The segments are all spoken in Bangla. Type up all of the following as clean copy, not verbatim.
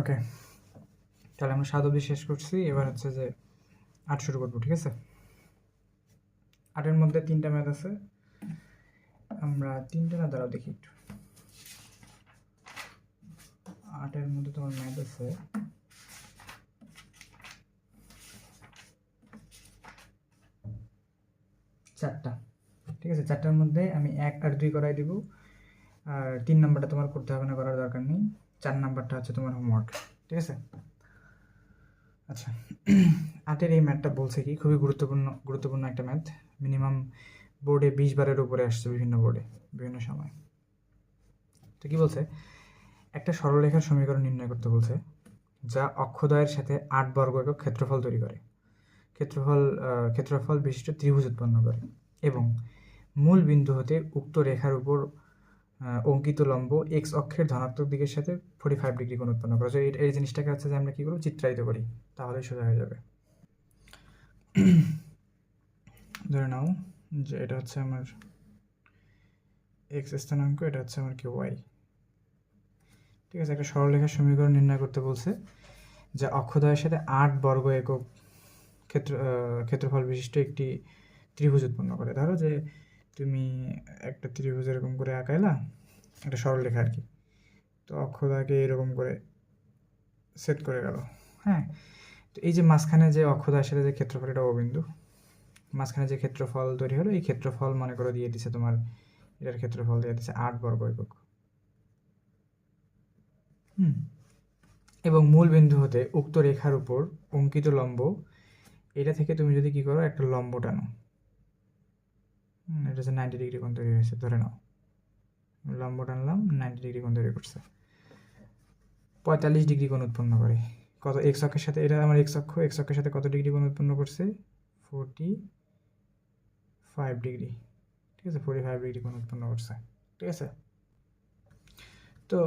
ওকে, তাহলে আমরা 7 অবধি শেষ করছি। এবার হচ্ছে যে 8 শুরু করবো, ঠিক আছে? 8-এর মধ্যে 3টা ম্যাথ আছে। আমরা 3টা না, দাঁড়াও দেখি একটু। 8-এর মধ্যে তোমার ম্যাথ আছে 4টা, ঠিক আছে? 4টার মধ্যে আমি 1 আর 2 করাই দিব, আর 3 নাম্বারটা তোমার করতে হবে না, করার দরকার নেই। 4 নাম্বারটা হচ্ছে তোমার হোমওয়ার্ক, ঠিক আছে? আচ্ছা, 8-এর এই ম্যাথটা বলছে কি, খুবই গুরুত্বপূর্ণ একটা ম্যাথ। মিনিমাম বোর্ডে 20 বারের উপরে আসছে, বিভিন্ন বোর্ডে বিভিন্ন সময়। তো কি বলছে, একটা সরলরেখার সমীকরণ নির্ণয় করতে বলছে, যা অক্ষদ্বয়ের সাথে 8 বর্গ একক ক্ষেত্রফল তৈরি করে, ক্ষেত্রফল বিশিষ্ট ত্রিভুজ উৎপন্ন করে, এবং মূল বিন্দু হতে উক্ত রেখার উপর অঙ্কিত লম্ব এক্স অক্ষের ধনাত্মক দিকের সাথে 45 ডিগ্রি কোণ উৎপন্ন করে। এই জিনিসটাকে হচ্ছে যে আমরা কী করবো, চিত্রায়িত করি, তাহলেই সোজা হয়ে যাবে। ধরে নাও যে এটা হচ্ছে আমার এক্স স্থানাঙ্ক, এটা হচ্ছে আমার কি ওয়াই, ঠিক আছে? একটা সরলরেখার সমীকরণ নির্ণয় করতে বলছে, যা অক্ষদ্বয়ের সাথে 8 বর্গ একক ক্ষেত্রফল বিশিষ্ট একটি ত্রিভুজ উৎপন্ন করে। ধরো যে তুমি একটা ত্রিভুজ এরকম করে আঁকাইলা, একটা সরলরেখা আর কি, তো অক্ষদ্বয়কে এরকম করে সেট করে গেল। হ্যাঁ, তো এই যে মাঝখানে যে অক্ষদ্বয়ের সাথে যে ক্ষেত্রফল, এটা ও বিন্দু, মাঝখানে যে ক্ষেত্রফল তৈরি হলো, এই ক্ষেত্রফল মনে করে দিয়ে দিচ্ছে তোমার, এটার ক্ষেত্রফল দিয়ে দিচ্ছে 8 বর্গ একক। এবং মূল বিন্দু হতে উক্ত রেখার উপর অঙ্কিত লম্ব, এটা থেকে তুমি যদি কি করো, একটা লম্ব টানো, এটা হচ্ছে 90 ডিগ্রি কোণ তৈরি হয়েছে, ধরে নাও লম্ব টানলাম, 90 ডিগ্রি কোণ তৈরি করছে, 45 ডিগ্রি কোণ উৎপন্ন করে। কত, এক্স অক্ষের সাথে, এটা আমার এক্স অক্ষের সাথে কত ডিগ্রি কোণ উৎপন্ন করছে, 45 ডিগ্রি, ঠিক আছে? 45 ডিগ্রি কোণ উৎপন্ন করছে, ঠিক আছে? তো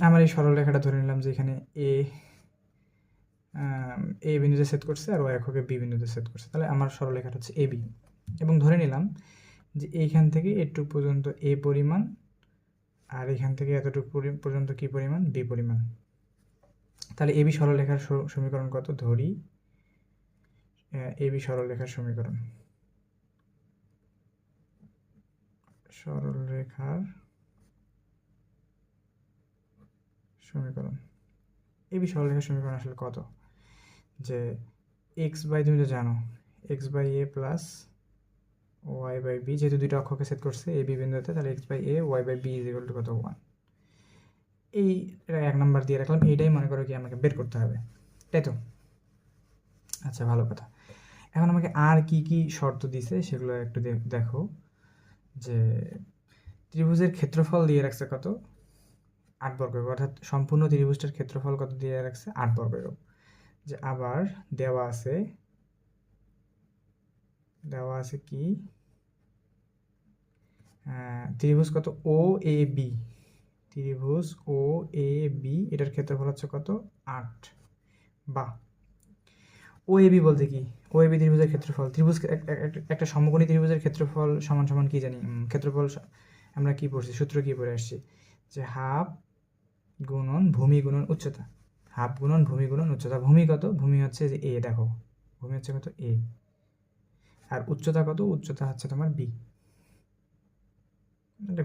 আমার এই সরলরেখাটা ধরে নিলাম যে এখানে এ বিন্দুতে সেট করছে, আর ওয়াই অক্ষকে বি বিন্দুতে সেট করছে, তাহলে আমার সরলরেখাটা হচ্ছে এ বি। এবং ধরে নিলাম যে এইখান থেকে এটুকু পর্যন্ত এ পরিমাণ, আর এখান থেকে এতটুকু পর্যন্ত কি পরিমাণ, বি পরিমাণ। তাহলে এবি সরলরেখার সমীকরণ কত, ধরি এবি সরলরেখার সমীকরণ, এবি সরলরেখার সমীকরণ আসলে কত, যে এক্স বাই, তুমি তো জানো x by a plus y by b, যেহেতু দুইটা অক্ষকে সেট করছে এ বি বিন্দুতে, তাহলে x by a y by b is equal to কত, 1। এই 1 নাম্বার দিয়ে রাখলাম, এইটাই মনে করো কি আমাকে বের করতে হবে, তাই তো? আচ্ছা, ভালো কথা। এখন আমাকে আর কি কি শর্ত দিছে সেগুলো একটু দেখো। যে ত্রিভুজের ক্ষেত্রফল দিয়ে রাখছে কত, 8 বর্গ একক, অর্থাৎ সম্পূর্ণ ত্রিভুজটার ক্ষেত্রফল কত দিয়ে রাখছে, 8 বর্গ একক। যে আবার দেওয়া আছে কি, ত্রিভুজ কত, ও এ বি, ত্রিভুজ ও এ বি, এটার ক্ষেত্রফল হচ্ছে কত, 8। বা ও এ বি বলতে কি, ও এ বি ত্রিভুজের ক্ষেত্রফল, একটা সমকোণী ত্রিভুজের ক্ষেত্রফল সমান সমান কি জানি, ক্ষেত্রফল আমরা কি পড়ছি, সূত্র কি পড়ে আসছি, যে হাফ গুণন ভূমি গুণন উচ্চতা, হাফ গুণন ভূমি গুণন উচ্চতা। ভূমি কত, ভূমি হচ্ছে যে এ, দেখো ভূমি হচ্ছে কত, এ, আর উচ্চতা কত, উচ্চতা হচ্ছে তোমার বি। এটা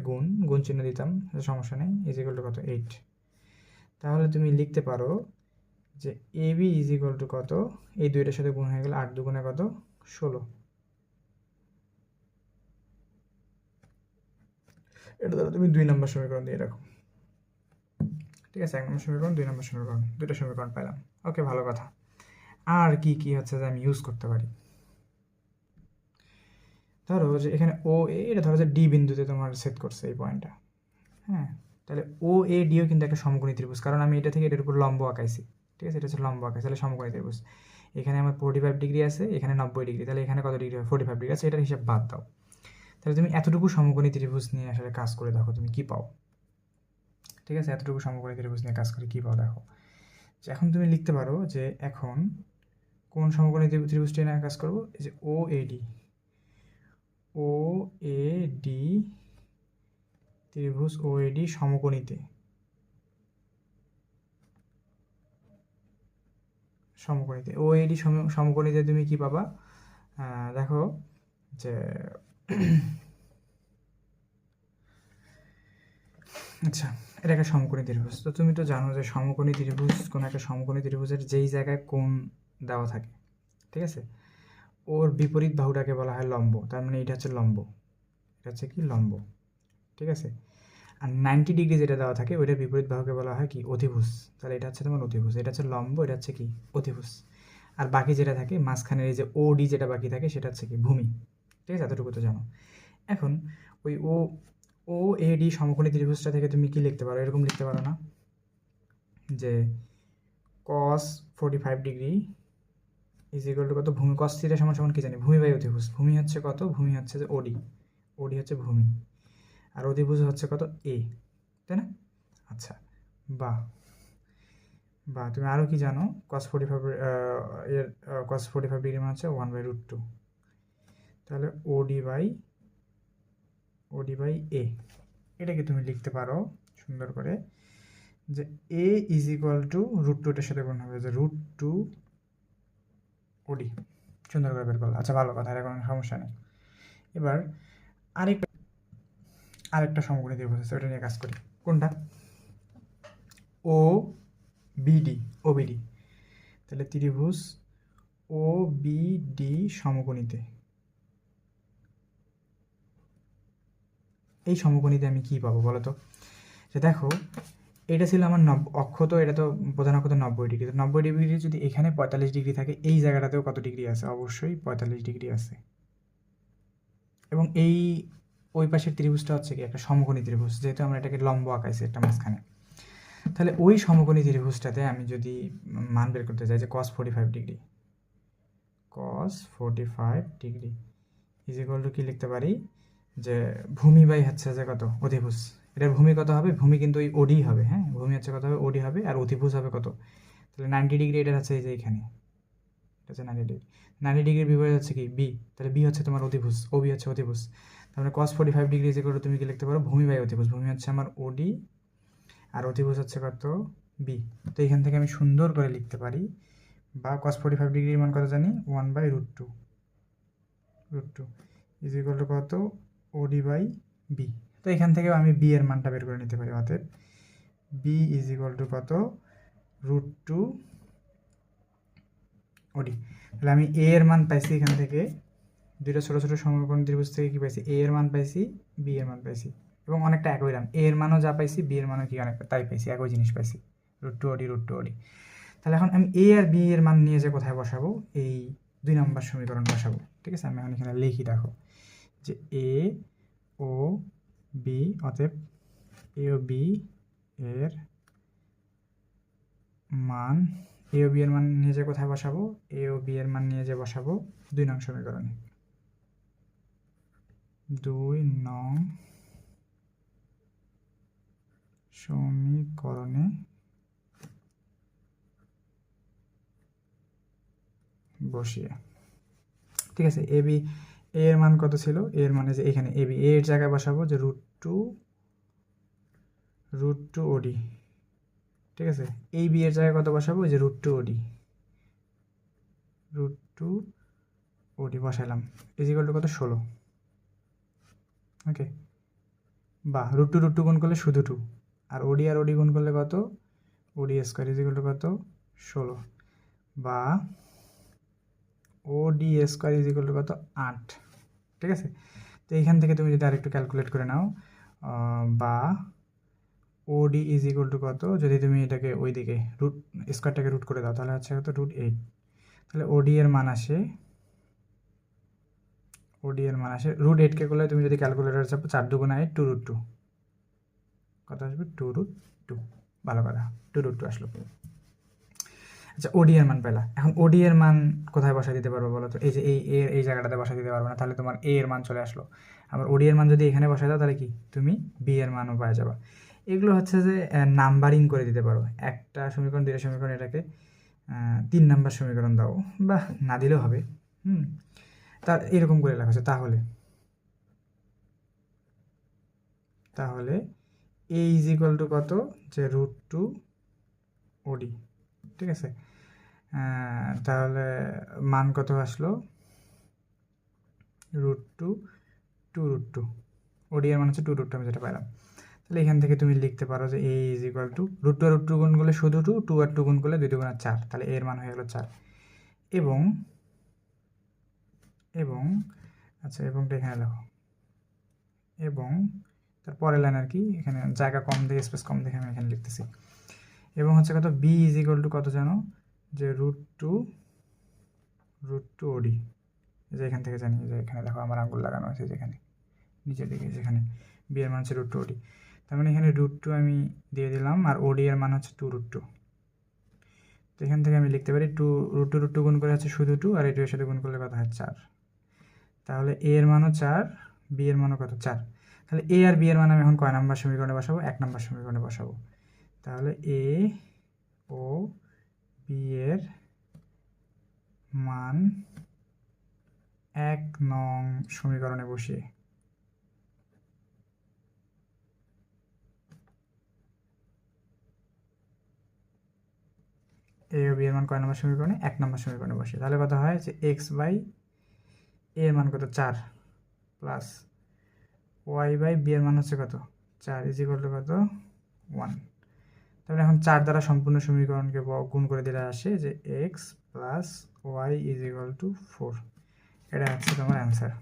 গুণ চিহ্ন দিতাম, সমস্যা নেই, ইজ ইকুয়াল টু কত, 8। তাহলে তুমি লিখতে পারো যে A B is equal to কত, এই দুইটার সাথে গুণ হয়ে গেলে 8 দুগুণে কত, 16। এটা দ্বারা তুমি 2 নম্বর সমীকরণ দিয়ে রাখো, ঠিক আছে? 1 নম্বর সমীকরণ, 2 নম্বর সমীকরণ, দুটো সমীকরণ পেলাম। ওকে, ভালো কথা। আর কি কি হচ্ছে যে আমি ইউজ করতে পারি, ধরো যে এখানে ও এ, এটা ধরো যে ডি বিন্দুতে তোমার সেট করছে এই পয়েন্টটা। হ্যাঁ, তাহলে ও এ ডিও কিন্তু একটা সমকোণী ত্রিভুজ, কারণ আমি এটা থেকে এটার উপর লম্ব আঁকাইছি, ঠিক আছে? এটা হচ্ছে লম্ব আঁকাইছি, তাহলে সমকোণী ত্রিভুজ। এখানে আমার 45 ডিগ্রি আছে, এখানে 90 ডিগ্রি, তাহলে এখানে কত ডিগ্রি হয়, 45 ডিগ্রি আছে, এটার হিসাব বাদ দাও। তাহলে তুমি এতটুকু সমকোণী ত্রিভুজ নিয়ে আসলে কাজ করে দেখো তুমি কি পাও, ঠিক আছে? এতটুকু সমকোণী ত্রিভুজ নিয়ে কাজ করে কি পাও দেখো। এখন তুমি লিখতে পারো যে এখন কোন সমকোণী ত্রিভুজটি নিয়ে কাজ করবো, এই যে ও A D, O A D ত্রিভুজ ও এ ডি সমকোণীতে, সমকোণীতে ও এডি সমকোণীতে তুমি কি পাবা, দেখো যে আচ্ছা, এটা একটা সমকোণী ত্রিভুজ। তো তুমি তো জানো যে সমকোণী ত্রিভুজ, কোনো একটা সমকোণী ত্রিভুজের যেই জায়গায় কোণ দেওয়া থাকে, ঠিক আছে, ওর বিপরীত বাহুটাকে বলা হয় লম্ব। তার মানে এটা হচ্ছে লম্ব, এটা হচ্ছে কি লম্ব, ঠিক আছে। আর 90 ডিগ্রি যেটা দেওয়া থাকে ওইটার বিপরীত বাহুকে বলা হয় কি অতিভুজ। তাহলে এটা হচ্ছে তোমার অতিভুজ, এটা হচ্ছে লম্ব, এটা হচ্ছে কি অতিভুজ। আর বাকি যেটা থাকে মাঝখানের এই যে ওডি যেটা বাকি থাকে সেটা হচ্ছে কি ভূমি, ঠিক আছে, এতটুকু তো জানো। এখন ওই ও এডি সমকোণী ত্রিভুজটা থেকে তুমি কি লিখতে পারো, এরকম লিখতে পারো না যে cos 45 degree is equal to কত, ভূমি cos থিটা সমান সমান কি জানি, ভূমি বাই অতিভুজ। ভূমি হচ্ছে কত, ভূমি হচ্ছে যে ওডি, ওডি হচ্ছে ভূমি, আর অতিভুজ হচ্ছে কত এ, তাই না? আচ্ছা, বা বা তুমি আরও কি জানো, cos 45 এর cos 45 ডিগ্রি মানে হচ্ছে 1/√2। তাহলে ওডি বাই এ, এটাকে তুমি লিখতে পারো সুন্দর করে যে এ ইজ ইকুয়াল টু √2-এর সাথে গুণ হবে, যে √2 ওডি। সুন্দর করে বের করলো। আচ্ছা, ভালো কথা, এটা কোনো সমস্যা নেই। এবার আরেকটা সমকোণী ত্রিভুজ আছে, ওটা নিয়ে কাজ করি। কোনটা? ও বিডি, ওবিডি। তাহলে ত্রিভুজ ও বিডি সমকোণীতে, এই সমকোণীতে আমি কি পাবো বলো তো? যে দেখো, এটা ছিল আমার অক্ষ, তো এটা তো প্রধান অক্ষ তো 90 ডিগ্রি। তো 90 ডিগ্রি যদি এখানে 45 ডিগ্রি থাকে, এই জায়গাটাতেও কত ডিগ্রি আছে? অবশ্যই 45 ডিগ্রি আছে। এবং এই ওই পাশের ত্রিভুজটা হচ্ছে কি একটা সমকোণী ত্রিভুজ, যেহেতু আমরা এটাকে লম্ব আঁকাইছি একটা মাঝখানে। তাহলে ওই সমকোণী ত্রিভুজটাতে আমি যদি মান বের করতে চাই যে cos 45 degree, cos 45 degree is equal two কি লিখতে পারি, যে ভূমি বাই হচ্ছে যে কত অতিভুজ। এটার ভূমি কত হবে? ভূমি কিন্তু ওই ওডি হবে, হ্যাঁ, ভূমি হচ্ছে কত হবে, ওডি হবে, আর অতিভুজ হবে কত? তাহলে 90 ডিগ্রি, এটা হচ্ছে এই যে এখানে, এটা হচ্ছে 90 ডিগ্রি। 90 ডিগ্রির বিপরীত হচ্ছে কি বি, তাহলে বি হচ্ছে তোমার অতিভুজ, ও বি হচ্ছে অতিভুজ। তাহলে cos 45 degree is equal two তুমি কি লিখতে পারো, ভূমি বাই অতিভুজ। ভূমি হচ্ছে আমার ওডি, আর অতিভুজ হচ্ছে কত বি। তো এখান থেকে আমি সুন্দর করে লিখতে পারি, বা cos 45 ডিগ্রির মান কত জানি, 1/√2, √2 ইজ ইকুয়াল টু কত, ওডি বাই বি। তো এখান থেকেও আমি বি এর মানটা বের করে নিতে পারি। অতএব বি ইজ ইকুয়াল টু কত, √2 ওডি। তাহলে আমি এ এর মান পাইছি এখান থেকে, দুইটা ছোটো ছোটো সমকোণী ত্রিভুজ থেকে কি পাইছি, এ এর মান পাইছি, বি এর মান পাইছি, এবং অনেকটা একই রাম, এ এর মানও যা পাইছি, বি এর মানও কি অনেকটা তাই পাইছি, একই জিনিস পাইছি, √2 ওডি, √2 ওডি। তাহলে এখন আমি এ আর বি এর মান নিয়ে যে কোথায় বসাবো, এই 2 নম্বর সমীকরণ বসাবো, ঠিক আছে। আমি এখন এখানে লিখি, দেখো যে এ ও বি, অতএব এ ও বি এর মান, এ ও বি এর মান নিয়ে যে কোথায় বসাবো, এ ও বি এর মান নিয়ে যে বসাবো 2 নং সমীকরণে, 2 নং সমীকরণে বসিয়ে, ঠিক আছে। এ বি, এ এর মান কত ছিল, এ এর মানে যে এখানে এ বি, এর জায়গায় বসাবো যে √2 ওডি, ঠিক আছে। এই বি এর জায়গায় কত বসাবো, যে √2 ওডি, √2 ওডি বসালাম, ইজ ইকুয়াল টু কত, 16। ওকে, বা √2 গুণ করলে শুধু 2, আর ওডি গুণ করলে কত, ওডি স্কোয়ার ইজ ইকুয়াল টু কত, 16, বা ওডি স্কোয়ার ইজ ইকুয়াল টু কত, 8, ঠিক আছে। তো এইখান থেকে তুমি যদি আরেকটু ক্যালকুলেট করে নাও, বা ওডি ইজ ইকুয়াল টু কত, যদি তুমি এটাকে ওই দিকে স্কোয়ারটাকে রুট করে দাও, তাহলে হচ্ছে কত, √8। তাহলে ওডি এর মান আসে, √8কে করলে তুমি যদি ক্যালকুলেটার চাপো, 4 × 8, 2√2, কত আসবে, 2√2। ভালো কথা, 2√2 আসলো। আচ্ছা, ওডি এর মান পেলা। এখন ওডি এর মান কোথায় বসা দিতে পারবো বলো তো? এই যে এই জায়গাটাতে বসা দিতে পারবো না, তাহলে তোমার এ এর মান চলে আসলো। আবার ওডি এর মান যদি এখানে বসাই দাও, তাহলে কি তুমি বি এর মানও পাওয়া যাবে। এগুলো হচ্ছে যে নাম্বারিং করে দিতে পারো, একটা সমীকরণ, দুইটা সমীকরণ, এটাকে 3 নাম্বার সমীকরণ দাও, বা না দিলেও হবে। তার এরকম করে লেখা আছে। তাহলে এ ইজ ইকুয়াল টু কত, যে √2 ওডি, ঠিক আছে। তাহলে মান কত আসলো, √2 2√2, ওডি এর মান হচ্ছে 2√2, আমি যেটা পাইলাম। তাহলে এখান থেকে তুমি লিখতে পারো যে a ইজ ইকুয়াল টু √2 আর √2 গুণ করলে শুধু 2, 2 আর 2 গুণ করলে 2 2 গুণ 4, তাহলে এর মান হয়ে গেল 4। এবং আচ্ছা এবংটা এখানে লেখো, এবং তারপরের লাইন আর কি, এখানে জায়গা কম দেখে স্পেস কম দেখে আমি এখানে লিখতেছি। এবং হচ্ছে কত, b ইজ ইকুয়াল টু কত জানো, যে √2 ওডি, যে এখান থেকে জানি, যে এখানে দেখো আমার আঙ্গুল লাগানো আছে যেখানে নিচের দিকে, যেখানে b এর মান হচ্ছে √2 ওডি, তার মানে এখানে √2 আমি দিয়ে দিলাম, আর ওডি এর মান হচ্ছে 2√2। তো এখান থেকে আমি লিখতে পারি √2 গুণ করে হচ্ছে শুধু 2, আর এর সাথে গুণ করলে কত হয় 4। তাহলে a এর মানও 4, b এর মানও কত 4। তাহলে a আর b এর মান আমি এখন কয় নাম্বার সমীকরণে বসাবো, 1 নাম্বার সমীকরণে বসাবো। তাহলে a ও b এর মান 1 নং সমীকরণে বসিয়ে a ও b এর মান কয় নম্বর সমীকরণে, 1 নম্বর সমীকরণে বসিয়ে, তাহলে কত হয় যে x বাই a এর মান কত 4 প্লাস y বাই b এর মান হচ্ছে কত 4 ইজ ইকুয়াল টু কত 1। তাহলে এখন 4 দ্বারা সম্পূর্ণ সমীকরণকে গুণ করে দিলে আসে যে x plus y is equal two 4। এটা হচ্ছে তোমার অ্যান্সার।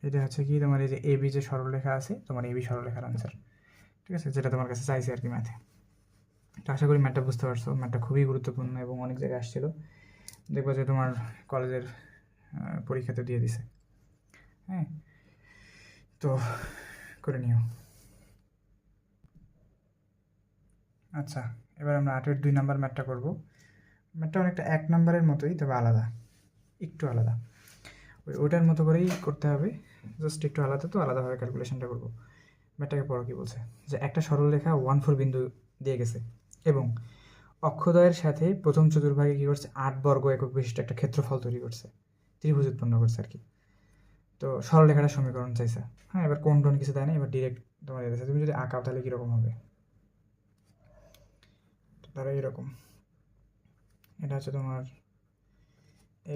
এটা হচ্ছে কি তোমার এই যে এবি যে সরলরেখা আছে, তোমার এবি সরলরেখার অ্যান্সার, ঠিক আছে, যেটা তোমার কাছে চাইছে আর কি ম্যাথে। তো আশা করি ম্যাথটা বুঝতে পারছো। ম্যাথটা খুবই গুরুত্বপূর্ণ এবং অনেক জায়গায় আসছিল, দেখবো যে তোমার কলেজের পরীক্ষাতে দিয়ে দিছে। হ্যাঁ, তো করে নিও। আচ্ছা, এবার আমরা 8-এর 2 নাম্বার ম্যাথটা করব। ম্যাথটা অনেকটা 1 নাম্বারের মতোই, তবে আলাদা, একটু আলাদা। ওইটার মতো করেই করতে হবে, জাস্ট একটু আলাদা, তো আলাদাভাবে ক্যালকুলেশনটা করবো। ম্যাথটাকে পড়ো কি বলছে, যে একটা সরলরেখা 1-4 বিন্দু দিয়ে গেছে এবং অক্ষদ্বয়ের সাথে প্রথম চতুর্ভাগে কী করছে, 8 বর্গ একক বিশিষ্ট একটা ক্ষেত্রফল তৈরি করছে, ত্রিভুজ উৎপন্ন করছে আর কি। তো সরলরেখাটার সমীকরণ চাইছে। হ্যাঁ, এবার কোন টোন কিছু দেয় না, এবার ডিরেক্ট তোমার এসে তুমি যদি আঁকাও তাহলে কীরকম হবে, ধরো এরকম, এটা হচ্ছে তোমার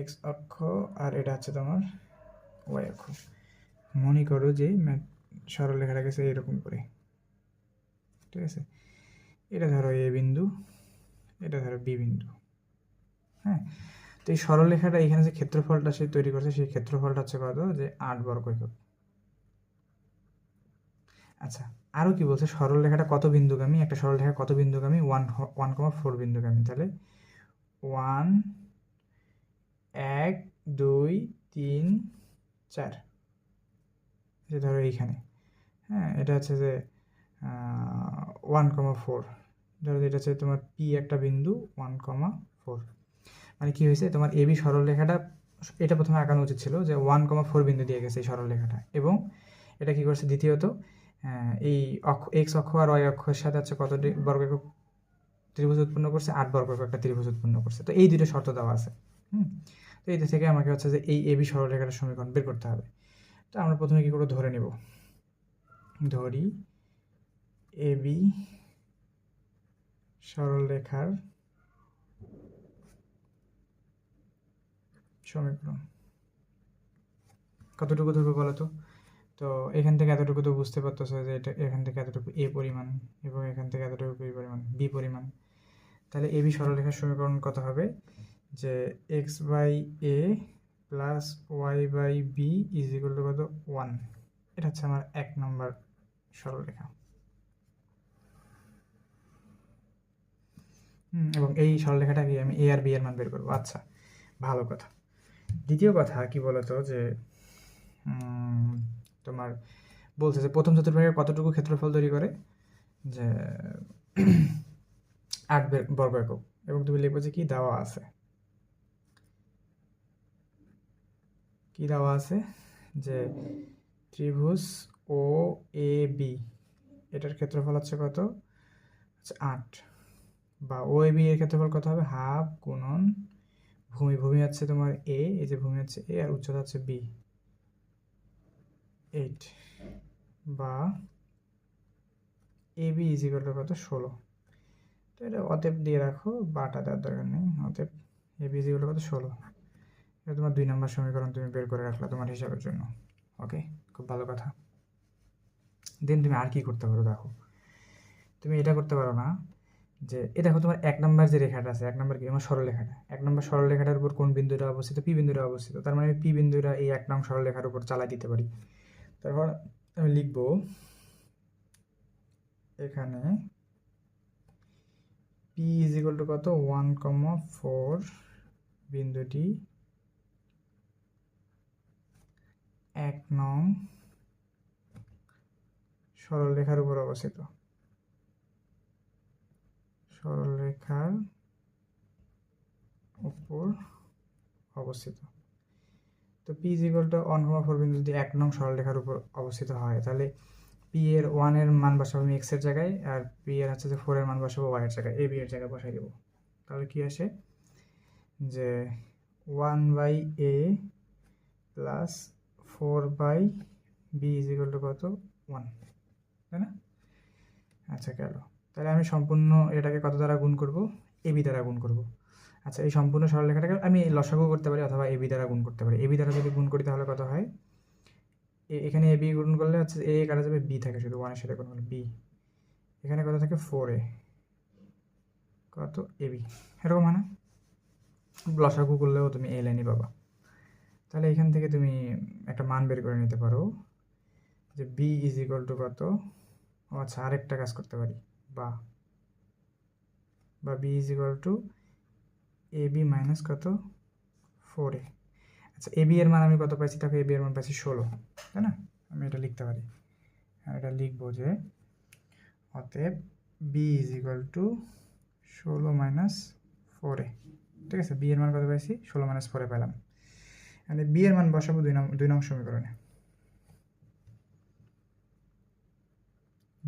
এক্স অক্ষ আর এটা হচ্ছে তোমার ওয়াই অক্ষ। মনে করো যে সরলরেখাটা গেছে এরকম করে, ঠিক আছে, এটা ধরো এ বিন্দু, এটা ধরো বি বিন্দু। হ্যাঁ, তো এই সরলরেখাটা এখানে যে ক্ষেত্রফলটা সে তৈরি করছে, সেই ক্ষেত্রফলটা হচ্ছে কত, যে 8 বর্গ একক। আচ্ছা, আরও কি বলছে, সরলরেখাটা কত বিন্দুগামী, একটা সরলরেখা কত বিন্দুগামী, 1,4 বিন্দুগামী। তাহলে 1 1 2 3 4, যে ধরো এইখানে, হ্যাঁ, এটা হচ্ছে যে 1,4, ধরো এটা হচ্ছে তোমার পি একটা বিন্দু 1,4। মানে কি হয়েছে, তোমার এবি সরলরেখাটা, এটা প্রথমে আঁকানো উচিত ছিল যে 1,4 বিন্দু দিয়ে গেছে এই সরলরেখাটা, এবং এটা কি করছে, দ্বিতীয়ত এই এক্স অক্ষ আর ওয়াই অক্ষের সাথে হচ্ছে কত বর্গ একক ত্রিভুজ উৎপন্ন করছে, 8 বর্গ একক একটা ত্রিভুজ উৎপন্ন করছে। তো এই দুটো শর্ত দেওয়া আছে। তো এইটা থেকে আমাকে হচ্ছে যে এই এবি সরলরেখাটার সমীকরণ বের করতে হবে। তো আমরা প্রথমে কি করে ধরে নিব, ধরি এবি সরলরেখার সমীকরণ কতটুকু ধরবো বলো তো। তো এখান থেকে এতটুকু তো বুঝতে পারতেছো যে এটা, এখান থেকে এতটুকু এ পরিমাণ এবং এখান থেকে এতটুকু বি পরিমাণ, বি পরিমাণ। তাহলে এবি সরলরেখার সমীকরণ কত হবে, যে x by a plus y by b is equal to কত 1। এটা হচ্ছে আমার 1 নম্বর সরলরেখা। এবং এই সরলরেখাটাকে আমি এ আর বি এর মান বের করবো। আচ্ছা, ভালো কথা। দ্বিতীয় কথা কি বলতো, যে তোমার বলছে যে প্রথম চতুর্ভাগে কতটুকু ক্ষেত্রফল তৈরি করে, যে 8 বর্গ একক, এবং তুমি লিখবো যে কি দেওয়া আছে, কি দেওয়া আছে, যে ত্রিভুজ ও এ বি এটার ক্ষেত্রফল হচ্ছে কত, 8, বা ও এ বি এর ক্ষেত্রফল কত হবে, হাফ গুণন ভূমি হচ্ছে তোমার এ, এই যে ভূমি হচ্ছে এ আর উচ্চতা হচ্ছে বি 8, বা A B is equal to কত 16। তো এটা অতএব দিয়ে রাখো, বাটা দেওয়ার দরকার নেই। অতএব এ বি ইকুয়াল কত 16। এটা তোমার 2 নম্বর সমীকরণ তুমি বের করে রাখলা তোমার হিসাবের জন্য। ওকে, খুব ভালো কথা। দেন তুমি আর কি করতে পারো দেখো, তুমি এটা করতে পারো না যে এ দেখো তোমার 1 নম্বর যে রেখাটা আছে, 1 নম্বর কি আমার সরলরেখাটা, 1 নম্বর সরলরেখাটার উপর কোন বিন্দুটা অবস্থিত, পি বিন্দুটা অবস্থিত। তার মানে আমি পি বিন্দুটা এই 1 নং সরলরেখার উপর চালাই দিতে পারি। তারপর আমি লিখবো এখানে পি ইজ ইকুয়াল টু কত 1,4 বিন্দুটি 1 নং সরলরেখার উপর অবস্থিত, সরলরেখার উপর অবস্থিত। তো পি ইজ ইকুয়াল টু 1,4 বিন্দু যদি 1 নং সরলরেখার উপর অবস্থিত হয়, তাহলে পি এর 1 এর মান বসাবো আমি এক্স এর জায়গায়, আর পি এর হচ্ছে যে 4 এর মান বসাবো ওয়াই এর জায়গায়, এ বি এর জায়গায় বসাই দেবো। তাহলে কি আসে যে 1/a plus 4/b is equal to কত 1, তাই না? আচ্ছা গেল। তাহলে আমি সম্পূর্ণ এটাকে কত দ্বারা গুণ করব, এবি দ্বারা গুণ করব। আচ্ছা, এই সম্পূর্ণ সরলরেখাটাকে আমি লসাগু করতে পারি অথবা এবি দ্বারা গুণ করতে পারি। এবি দ্বারা যদি গুণ করি তাহলে কত হয়, এখানে এবি গুণ করলে হচ্ছে এ কাটা যাবে, বি থাকে শুধু, 1 এর সাথে গুণ করলে বি, এখানে কত থাকে 4a, কত এবি, এরকম হয় না? লসাগু করলেও তুমি এই লাইনই পাবা। তাহলে এখান থেকে তুমি একটা মান বের করে নিতে পারো যে বি ইজ ইকুয়াল টু কত। আচ্ছা, আরেকটা কাজ করতে পারি, বা b is equal to a b minus কত 4a। আচ্ছা, এ বি এর মান আমি কত পাইছি, তাকে এ বি এর মান পাইছি 16, তাই না? আমি এটা লিখতে পারি, এটা লিখবো যে অতএব b is equal to 16 minus 4a। ঠিক আছে, বি এর মান কত পাইছি 16 মাইনাস 4a পেলাম। মানে বি এর মান বসাবো 2 নং সমীকরণে।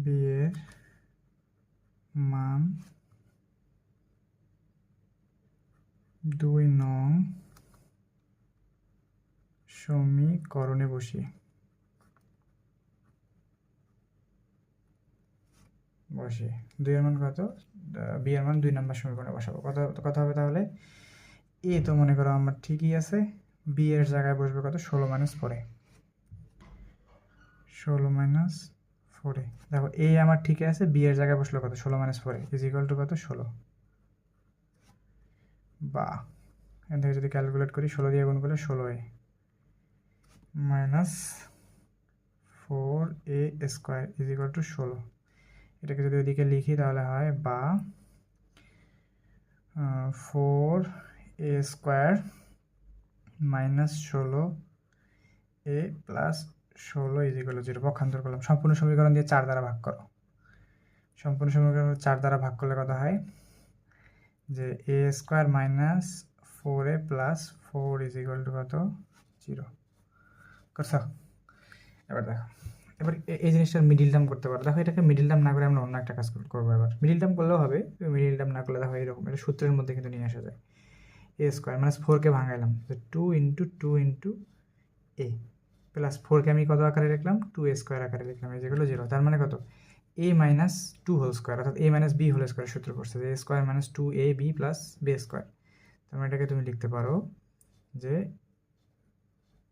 বি এর মান 2 নং সমীকরণে বসিয়ে বসিয়ে 2 এর মান কত, বি এর মান 2 নম্বর সমীকরণে বসাবো। কত হবে তাহলে, এ তো মনে করো আমার ঠিকই আছে, বি এর জায়গায় বসবে কত 16 মাইনাস 4a, 16 মাইনাস 4a। দেখো এ আমার ঠিকই আছে, বি এর জায়গায় বসলো কত 16 minus 4a is equal to কত 16, বা এখান থেকে যদি ক্যালকুলেট করি 16 দিয়ে গুণ করলে 16a minus 4a square is equal to 16। এটাকে যদি ওইদিকে লিখি তাহলে হয় বা 4a square minus 16a plus 16 is equal to 0। পক্ষান্তর করলাম, সম্পূর্ণ সমীকরণ দিয়ে 4 দ্বারা ভাগ করো। সম্পূর্ণ সমীকরণ 4 দ্বারা ভাগ করলে কত হয় যে a square minus 4a plus 4 is equal to কত 0 করছো। এবার দেখো, এবার এই জিনিসটার মিডিল টার্ম করতে পারো। দেখো এটাকে মিডিল টার্ম না করে আমরা অন্য একটা কাজ করবো। এবার মিডিল টার্ম করলেও হবে, মিডিল টার্ম না করলে দেখো এরকম, এটা সূত্রের মধ্যে কিন্তু নিয়ে আসা যায়। এ স্কোয়ার মাইনাস 4কে ভাঙাইলাম, 2 ইন্টু 2 ইন্টু এ প্লাস 4কে আমি কত আকারে লিখলাম 2a স্কোয়ার আকারে লিখলাম, এই যেগুলো 0। তার মানে কত a মাইনাস 2 হোল স্কোয়ার, অর্থাৎ a minus b whole square সূত্র করছে যে a square minus 2ab plus b square. তার মানে এটাকে তুমি লিখতে পারো যে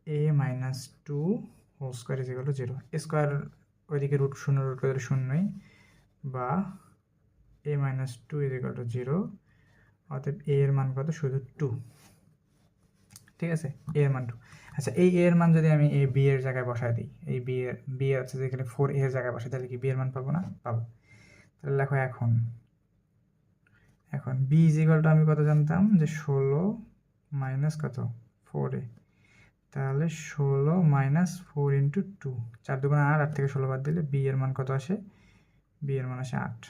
a minus 2 whole square is equal to 0। Square ওইদিকে রুট করে শূন্যই, বা a minus 2 is equal to 0। অতএব a এর মান কত শুধু 2, ঠিক আছে, a এর মান 2। আচ্ছা, এই a এর মান যদি আমি এই b এর জায়গায় বসাই দিই, এই b আছে যেখানে 4a এর জায়গায় বসাই, তাহলে কি b এর মান পাবো না? পাবো। তাহলে দেখো এখন b ইজ ইকুয়াল টু আমি কত জানতাম যে 16 মাইনাস কত 4a, তাহলে 16 মাইনাস 4 ইন্টু 2, 4 2 8, 8 থেকে 16 বাদ দিলে b এর মান কত আসে, b এর মান আসে 8।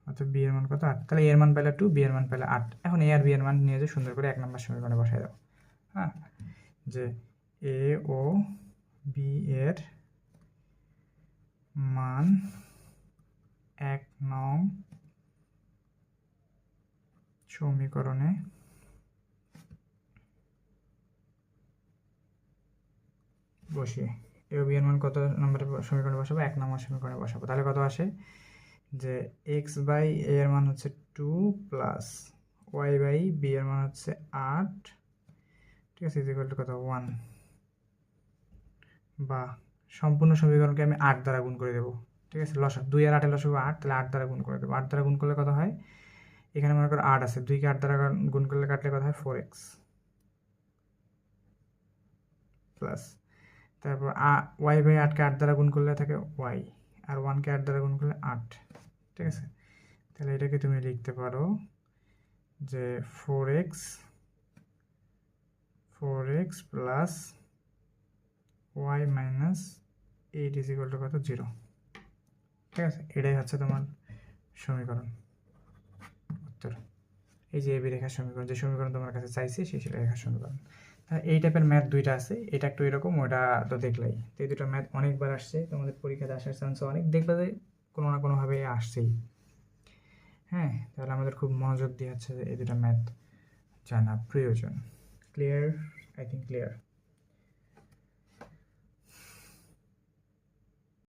অর্থাৎ b এর মান কত 8, তাহলে a এর মান পেলে 2, b এর মান পেলে 8। এখন a আর b এর মান নিয়ে যে সুন্দর করে 1 নম্বর সমীকরণে বসাই দাও। হ্যাঁ, যে a ও b এর মান 1 নং সমীকরণে বসিয়ে এ ও বি এর মান কত নম্বরের সমীকরণে বসাবো, 1 নম্বর সমীকরণে বসাবো। তাহলে কত আসে যে এক্স বাই এ এর মান হচ্ছে 2 প্লাস ওয়াই বাই বি এর মান হচ্ছে 8, ঠিক আছে, ইজ ইকুয়াল টু কত 1, বা সম্পূর্ণ সমীকরণকে আমি 8 দ্বারা গুণ করে দেবো, ঠিক আছে, লসা 2 আর 8 লসাগু 8, তাহলে 8 দ্বারা গুণ করে দেবো। 8 দ্বারা গুণ করলে কত হয়, এখানে মনে করো 8 আছে, 2 কে 8 দ্বারা গুণ করলে কাটলে কত হয় 4x, প্লাস তারপর ওয়াই বাই 8কে 8 দ্বারা গুণ করলে থাকে ওয়াই, আর 1কে 8 দ্বারা গুণ করলে 8, ঠিক আছে, তাহলে এটাকে তুমি লিখতে পারো যে 4x plus y minus 8 is equal to কত 0, ঠিক আছে, এটাই হচ্ছে তোমার সমীকরণ উত্তর। এই যে এবি রেখার সমীকরণ, যে সমীকরণ তোমার কাছে চাইছে সেই রেখার সমীকরণ। এই টাইপের ম্যাথ দুইটা আছে, এটা একটু এরকম, ওটা তো দেখলাই। তো এই দুটো ম্যাথ অনেকবার আসছে, তোমাদের পরীক্ষাতে আসার চান্স অনেক, দেখবে যে কোনো না কোনোভাবে আসছেই। হ্যাঁ, তাহলে আমাদের খুব মনোযোগ দিয়ে হচ্ছে এই দুটো ম্যাথ জানা প্রয়োজন। ক্লিয়ার? I think clear.